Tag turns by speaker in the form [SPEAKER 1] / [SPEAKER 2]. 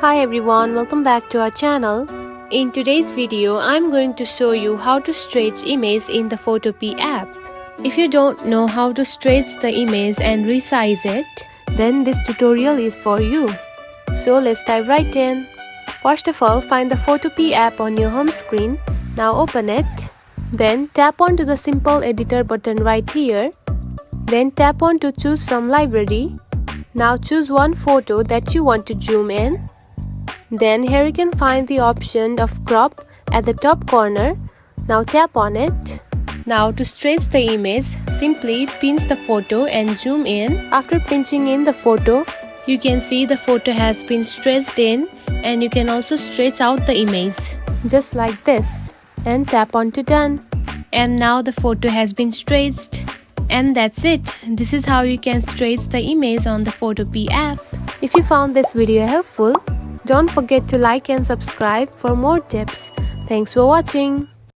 [SPEAKER 1] Hi everyone, welcome back to our channel. In today's video, I'm going to show you how to stretch image in the Photopea app. If you don't know how to stretch the image and resize it, then this tutorial is for you. So let's dive right in. First of all, find the Photopea app on your home screen. Now open it. Then tap on to the simple editor button right here. Then tap on to choose from library. Now choose one photo that you want to zoom in. Then here you can find the option of crop at the top corner. Now tap on it. Now to stretch the image, simply pinch the photo and zoom in. After pinching in the photo, you can see the photo has been stretched in, and you can also stretch out the image. Just like this. And tap on to done. And now the photo has been stretched. And that's it. This is how you can stretch the image on the Photopea app. If you found this video helpful, don't forget to like and subscribe for more tips. Thanks for watching.